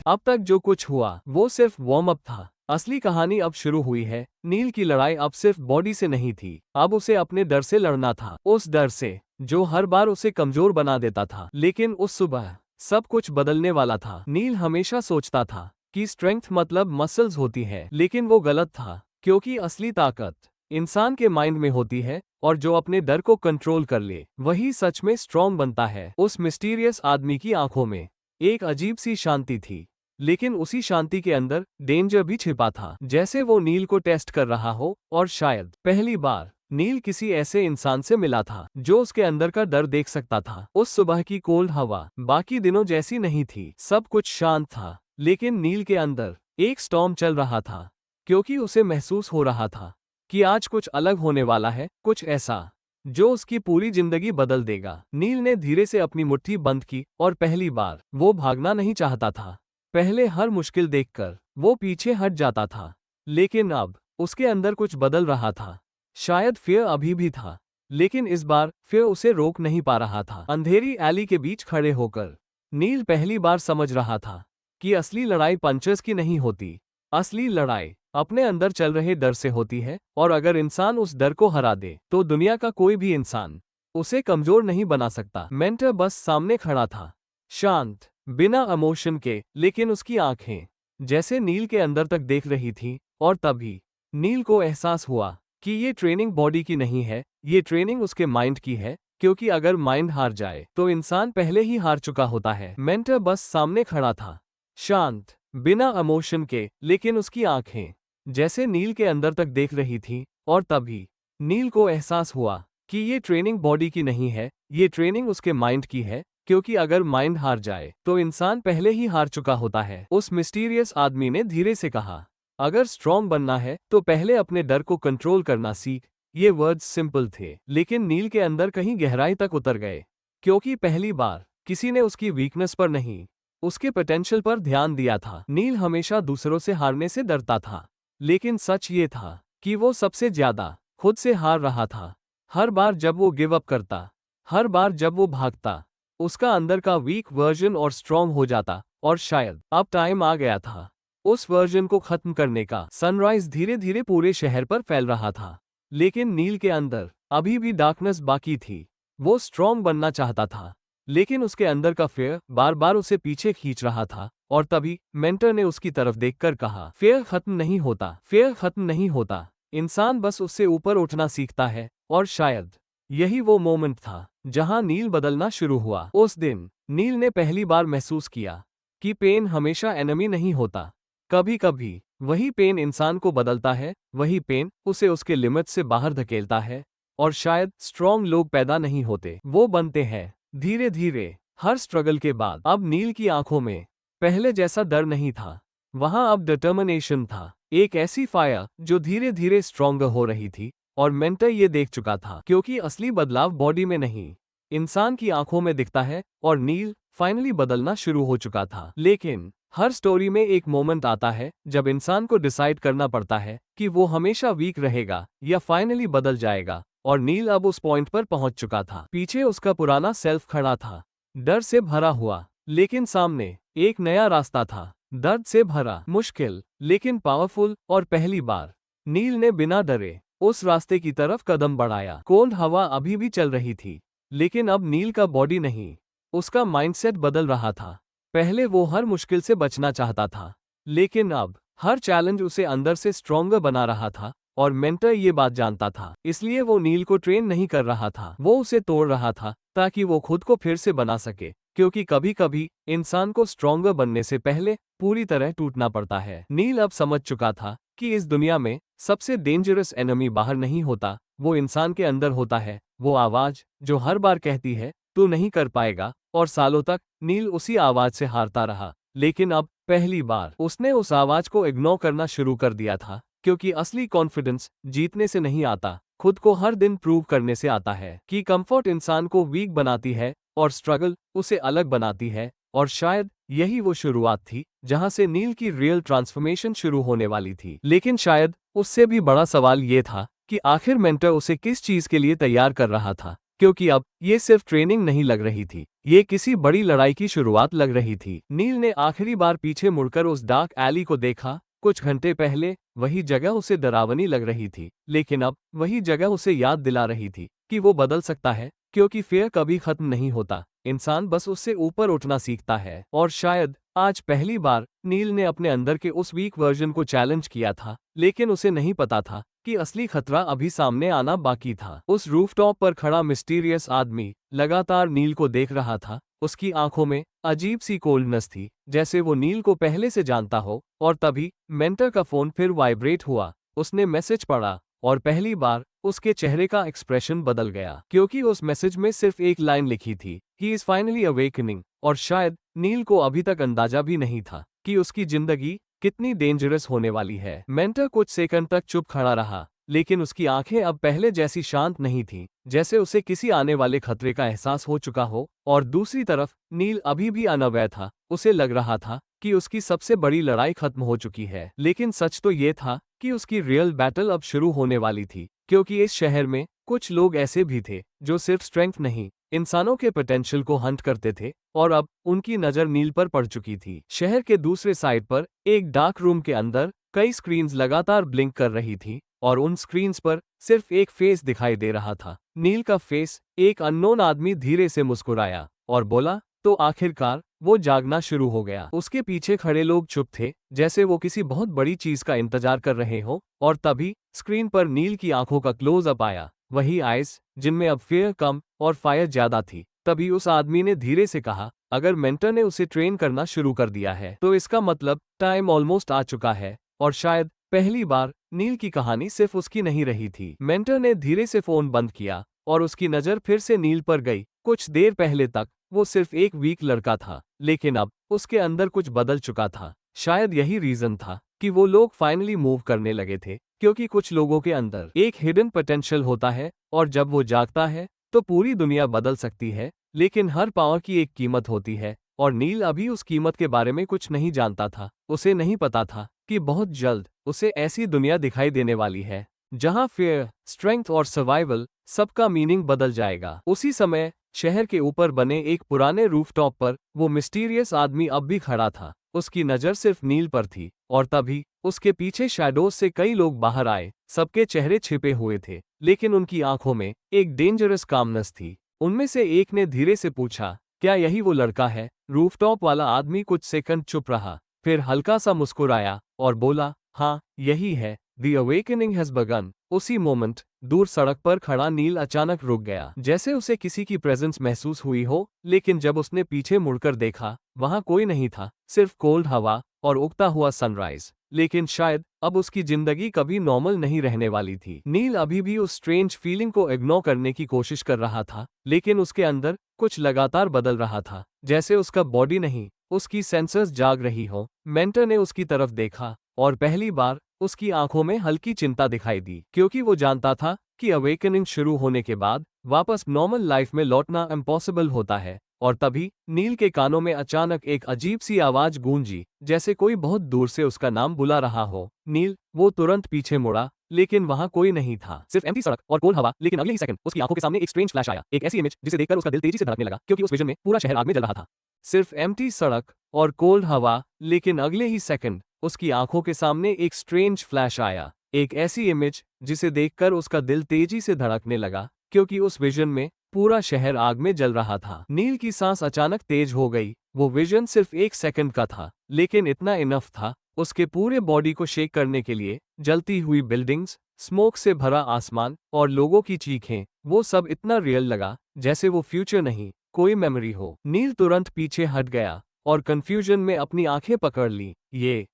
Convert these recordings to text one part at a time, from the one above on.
अब तक जो कुछ हुआ वो सिर्फ वार्म अप था। असली कहानी अब शुरू हुई है। नील की लड़ाई अब सिर्फ बॉडी से नहीं थी, अब उसे अपने डर से लड़ना था। उस डर से जो हर बार उसे कमजोर बना देता था। लेकिन उस सुबह सब कुछ बदलने वाला था। नील हमेशा सोचता था कि स्ट्रेंथ मतलब मसल्स होती है, लेकिन वो गलत था, क्योंकि असली ताकत इंसान के माइंड में होती है, और जो अपने डर को कंट्रोल कर ले वही सच में स्ट्रॉन्ग बनता है। उस मिस्टीरियस आदमी की आंखों में एक अजीब सी शांति थी, लेकिन उसी शांति के अंदर डेंजर भी छिपा था, जैसे वो नील को टेस्ट कर रहा हो। और शायद पहली बार नील किसी ऐसे इंसान से मिला था जो उसके अंदर का डर देख सकता था। उस सुबह की कोल्ड हवा बाकी दिनों जैसी नहीं थी, सब कुछ शांत था, लेकिन नील के अंदर एक स्टॉर्म चल रहा था, क्योंकि उसे महसूस हो रहा था कि आज कुछ अलग होने वाला है, कुछ ऐसा जो उसकी पूरी जिंदगी बदल देगा। नील ने धीरे से अपनी मुट्ठी बंद की, और पहली बार वो भागना नहीं चाहता था। पहले हर मुश्किल देखकर वो पीछे हट जाता था, लेकिन अब उसके अंदर कुछ बदल रहा था। शायद फियर अभी भी था, लेकिन इस बार फियर उसे रोक नहीं पा रहा था। अंधेरी एली के बीच खड़े होकर नील पहली बार समझ रहा था कि असली लड़ाई पंचर्स की नहीं होती। असली लड़ाई अपने अंदर चल रहे डर से होती है, और अगर इंसान उस डर को हरा दे तो दुनिया का कोई भी इंसान उसे कमजोर नहीं बना सकता। मेंटर बस सामने खड़ा था, शांत, बिना इमोशन के, लेकिन उसकी आंखें जैसे नील के अंदर तक देख रही थी। और तभी नील को एहसास हुआ कि ये ट्रेनिंग बॉडी की नहीं है, ये ट्रेनिंग उसके माइंड की है, क्योंकि अगर माइंड हार जाए तो इंसान पहले ही हार चुका होता है। मेंटर बस सामने खड़ा था, शांत, बिना इमोशन के, लेकिन उसकी आंखें जैसे नील के अंदर तक देख रही थी। और तभी नील को एहसास हुआ कि ये ट्रेनिंग बॉडी की नहीं है, ये ट्रेनिंग उसके माइंड की है, क्योंकि अगर माइंड हार जाए तो इंसान पहले ही हार चुका होता है। उस मिस्टीरियस आदमी ने धीरे से कहा, अगर स्ट्रॉन्ग बनना है तो पहले अपने डर को कंट्रोल करना सीख। ये वर्ड्स सिंपल थे, लेकिन नील के अंदर कहीं गहराई तक उतर गए, क्योंकि पहली बार किसी ने उसकी वीकनेस पर नहीं, उसके पोटेंशियल पर ध्यान दिया था। नील हमेशा दूसरों से हारने से डरता था, लेकिन सच ये था कि वो सबसे ज्यादा खुद से हार रहा था। हर बार जब वो गिव अप करता, हर बार जब वो भागता, उसका अंदर का वीक वर्जन और स्ट्रॉन्ग हो जाता। और शायद अब टाइम आ गया था उस वर्जन को खत्म करने का। सनराइज धीरे धीरे पूरे शहर पर फैल रहा था, लेकिन नील के अंदर अभी भी डार्कनेस बाकी थी। वो स्ट्रॉन्ग बनना चाहता था, लेकिन उसके अंदर का फेयर बार बार उसे पीछे खींच रहा था। और तभी मेंटर ने उसकी तरफ देखकर कहा, फेयर खत्म नहीं होता, फेयर खत्म नहीं होता, इंसान बस उससे ऊपर उठना सीखता है। और शायद यही वो मोमेंट था जहां नील बदलना शुरू हुआ। उस दिन नील ने पहली बार महसूस किया कि पेन हमेशा एनिमी नहीं होता। कभी कभी वही पेन इंसान को बदलता है, वही पेन उसे उसके लिमिट से बाहर धकेलता है। और शायद स्ट्रॉन्ग लोग पैदा नहीं होते, वो बनते हैं धीरे धीरे, हर स्ट्रगल के बाद। अब नील की आंखों में पहले जैसा डर नहीं था, वहां अब डिटर्मिनेशन था, एक ऐसी फायर जो धीरे धीरे स्ट्रॉन्गर हो रही थी। और मेंटर ये देख चुका था, क्योंकि असली बदलाव बॉडी में नहीं, इंसान की आंखों में दिखता है। और नील फाइनली बदलना शुरू हो चुका था। लेकिन हर स्टोरी में एक मोमेंट आता है जब इंसान को डिसाइड करना पड़ता है कि वो हमेशा वीक रहेगा या फाइनली बदल जाएगा। और नील अब उस पॉइंट पर पहुंच चुका था। पीछे उसका पुराना सेल्फ खड़ा था, डर से भरा हुआ, लेकिन सामने एक नया रास्ता था, दर्द से भरा, मुश्किल लेकिन पावरफुल। और पहली बार नील ने बिना डरे उस रास्ते की तरफ कदम बढ़ाया। कोल्ड हवा अभी भी चल रही थी, लेकिन अब नील का बॉडी नहीं, उसका माइंडसेट बदल रहा था। पहले वो हर मुश्किल से बचना चाहता था, लेकिन अब हर चैलेंज उसे अंदर से स्ट्रॉन्गर बना रहा था। और मेंटर ये बात जानता था, इसलिए वो नील को ट्रेन नहीं कर रहा था, वो उसे तोड़ रहा था ताकि वो खुद को फिर से बना सके। क्योंकि कभी कभी इंसान को स्ट्रॉन्गर बनने से पहले पूरी तरह टूटना पड़ता है। नील अब समझ चुका था कि इस दुनिया में सबसे डेंजरस एनिमी बाहर नहीं होता, वो इंसान के अंदर होता है। वो आवाज जो हर बार कहती है तू नहीं कर पाएगा। और सालों तक नील उसी आवाज से हारता रहा, लेकिन अब पहली बार उसने उस आवाज को इग्नोर करना शुरू कर दिया था। क्योंकि असली कॉन्फिडेंस जीतने से नहीं आता, खुद को हर दिन प्रूव करने से आता है। कि कंफर्ट इंसान को वीक बनाती है और स्ट्रगल उसे अलग बनाती है। और शायद यही वो शुरुआत थी जहां से नील की रियल ट्रांसफॉर्मेशन शुरू होने वाली थी। लेकिन शायद उससे भी बड़ा सवाल ये था कि आखिर मेंटर उसे किस चीज के लिए तैयार कर रहा था। क्योंकि अब ये सिर्फ ट्रेनिंग नहीं लग रही थी, ये किसी बड़ी लड़ाई की शुरुआत लग रही थी। नील ने आखिरी बार पीछे मुड़कर उस डार्क एली को देखा। कुछ घंटे पहले वही जगह उसे डरावनी लग रही थी, लेकिन अब वही जगह उसे याद दिला रही थी कि वो बदल सकता है, क्योंकि फियर कभी खत्म नहीं होता, इंसान बस उससे ऊपर उठना सीखता है। और शायद आज पहली बार नील ने अपने अंदर के उस वीक वर्जन को चैलेंज किया था, लेकिन उसे नहीं पता था कि असली खतरा अभी सामने आना बाकी था। उस रूफटॉप पर खड़ा मिस्टीरियस आदमी लगातार नील को देख रहा था। उसकी आंखों में अजीब सी कोल्डनेस थी, जैसे वो नील को पहले से जानता हो। और तभी मेंटर का फोन फिर वाइब्रेट हुआ। उसने मैसेज पढ़ा और पहली बार उसके चेहरे का एक्सप्रेशन बदल गया, क्योंकि उस मैसेज में सिर्फ एक लाइन लिखी थी, ही इज फाइनली अवेकनिंग। और शायद नील को अभी तक अंदाजा भी नहीं था कि उसकी जिंदगी कितनी डेंजरस होने वाली है। मेंटर कुछ सेकंड तक चुप खड़ा रहा, लेकिन उसकी आंखें अब पहले जैसी शांत नहीं थीं, जैसे उसे किसी आने वाले खतरे का एहसास हो चुका हो। और दूसरी तरफ नील अभी भी अनअवेयर था। उसे लग रहा था कि उसकी सबसे बड़ी लड़ाई खत्म हो चुकी है, लेकिन सच तो ये था कि उसकी रियल बैटल अब शुरू होने वाली थी, क्योंकि इस शहर में कुछ लोग ऐसे भी थे जो सिर्फ स्ट्रेंथ नहीं, इंसानों के पोटेंशियल को हंट करते थे। और अब उनकी नजर नील पर पड़ चुकी थी। शहर के दूसरे साइड पर एक डार्क रूम के अंदर कई स्क्रीन्स लगातार ब्लिंक कर रही थी, और उन स्क्रीन्स पर सिर्फ एक फेस दिखाई दे रहा था, नील का फेस। एक अननोन आदमी धीरे से मुस्कुराया और बोला, तो आखिरकार वो जागना शुरू हो गया। उसके पीछे खड़े लोग चुप थे, जैसे वो किसी बहुत बड़ी चीज का इंतजार कर रहे हो। और तभी स्क्रीन पर नील की आंखों का क्लोज अप आया, वही आइज जिनमें अब फियर कम और फायर ज्यादा थी। तभी उस आदमी ने धीरे से कहा, अगर मेंटर ने उसे ट्रेन करना शुरू कर दिया है तो इसका मतलब टाइम ऑलमोस्ट आ चुका है। और शायद पहली बार नील की कहानी सिर्फ उसकी नहीं रही थी। मेंटर ने धीरे से फोन बंद किया और उसकी नजर फिर से नील पर गई। कुछ देर पहले तक वो सिर्फ एक वीक लड़का था, लेकिन अब उसके अंदर कुछ बदल चुका था। शायद यही रीजन था कि वो लोग फाइनली मूव करने लगे थे, क्योंकि कुछ लोगों के अंदर एक हिडन पोटेंशियल होता है, और जब वो जागता है तो पूरी दुनिया बदल सकती है। लेकिन हर पावर की एक कीमत होती है, और नील अभी उस कीमत के बारे में कुछ नहीं जानता था। उसे नहीं पता था कि बहुत जल्द उसे ऐसी दुनिया दिखाई देने वाली है जहां फेयर, स्ट्रेंथ और सर्वाइवल सबका मीनिंग बदल जाएगा। उसी समय शहर के ऊपर बने एक पुराने रूफटॉप पर वो मिस्टीरियस आदमी अब भी खड़ा था। उसकी नजर सिर्फ नील पर थी, और तभी उसके पीछे शैडोज से कई लोग बाहर आए। सबके चेहरे छिपे हुए थे, लेकिन उनकी आंखों में एक डेंजरस कामनेस थी। उनमें से एक ने धीरे से पूछा, क्या यही वो लड़का है? रूफटॉप वाला आदमी कुछ सेकंड चुप रहा, फिर हल्का सा मुस्कुराया और बोला, हाँ यही है, द अवेकनिंग हैज बगन। उसी मोमेंट दूर सड़क पर खड़ा नील अचानक रुक गया, जैसे उसे किसी की प्रेजेंस महसूस हुई हो। लेकिन जब उसने पीछे मुड़कर देखा, वहां कोई नहीं था, सिर्फ कोल्ड हवा और उगता हुआ सनराइज। लेकिन शायद अब उसकी जिंदगी कभी नॉर्मल नहीं रहने वाली थी। नील अभी भी उस स्ट्रेंज फीलिंग को इग्नोर करने की कोशिश कर रहा था, लेकिन उसके अंदर कुछ लगातार बदल रहा था, जैसे उसका बॉडी नहीं, उसकी सेंसर्स जाग रही हो। मेंटर ने उसकी तरफ देखा, और पहली बार उसकी आंखों में हल्की चिंता दिखाई दी, क्योंकि वो जानता था कि अवेकनिंग शुरू होने के बाद वापस नॉर्मल लाइफ में लौटना इम्पॉसिबल होता है। और तभी नील के कानों में अचानक एक अजीब सी आवाज गूंजी, जैसे कोई बहुत दूर से उसका नाम बुला रहा हो। नील, वो तुरंत पीछे मुड़ा, लेकिन वहां कोई नहीं था, सिर्फ एम्प्टी सड़क और कोल्ड हवा। लेकिन अगले ही सेकंड उसकी आंखों के सामने एक स्ट्रेंज फ्लैश आया, एक ऐसी इमेज जिसे देखकर उसका दिल तेजी से धड़कने लगा, क्योंकि उस विजन में पूरा शहर आग में जल रहा था। सिर्फ एम्प्टी सड़क और कोल्ड हवा, लेकिन अगले ही सेकंड उसकी आंखों के सामने एक स्ट्रेंज फ्लैश आया, एक ऐसी इमेज जिसे देखकर उसका दिल तेजी से धड़कने लगा, क्योंकि उस विजन में पूरा शहर आग में जल रहा था। नील की सांस अचानक तेज हो गई। वो विजन सिर्फ एक सेकंड का था, लेकिन इतना इनफ था उसके पूरे बॉडी को शेक करने के लिए। जलती हुई बिल्डिंग्स, स्मोक से भरा आसमान और लोगों की चीखें, वो सब इतना रियल लगा जैसे वो फ्यूचर नहीं, कोई मेमोरी हो। नील तुरंत पीछे हट गया और कंफ्यूजन में अपनी आंखें पकड़ ली। ये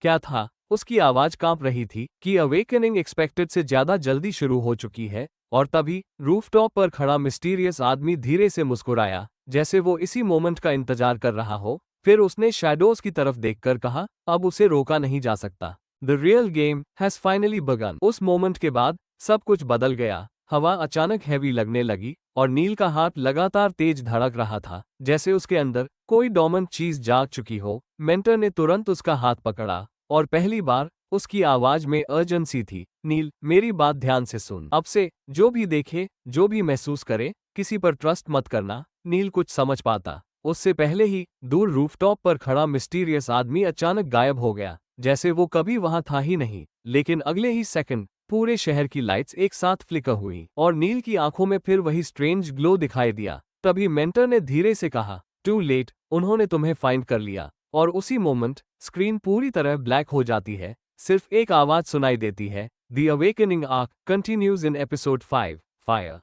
क्या था? उसकी आवाज कांप रही थी कि अवेकनिंग एक्सपेक्टेड से ज्यादा जल्दी शुरू हो चुकी है। और तभी रूफटॉप पर खड़ा मिस्टीरियस आदमी धीरे से मुस्कुराया, जैसे वो इसी मोमेंट का इंतजार कर रहा हो। फिर उसने शैडोज की तरफ देखकर कहा, अब उसे रोका नहीं जा सकता। The real game has finally begun. उस मोमेंट के बाद सब कुछ बदल गया। हवा अचानक हैवी लगने लगी, और नील का हाथ लगातार तेज धड़क रहा था, जैसे उसके अंदर कोई डोमेंट चीज जाग चुकी हो। मेंटर ने तुरंत उसका हाथ पकड़ा, और पहली बार उसकी आवाज में अर्जेंसी थी। नील, मेरी बात ध्यान से सुन। अब से जो भी देखे, जो भी महसूस करे, किसी पर ट्रस्ट मत करना। नील कुछ समझ पाता उससे पहले ही दूर रूफटॉप पर खड़ा मिस्टीरियस आदमी अचानक गायब हो गया, जैसे वो कभी वहां था ही नहीं। लेकिन अगले ही सेकंड पूरे शहर की लाइट्स एक साथ फ्लिकर हुई और नील की आंखों में फिर वही स्ट्रेंज ग्लो दिखाई दिया। तभी मेंटर ने धीरे से कहा, टू लेट, उन्होंने तुम्हें फाइंड कर लिया। और उसी मोमेंट स्क्रीन पूरी तरह ब्लैक हो जाती है, सिर्फ एक आवाज सुनाई देती है, the awakening arc continues in episode 5, fire.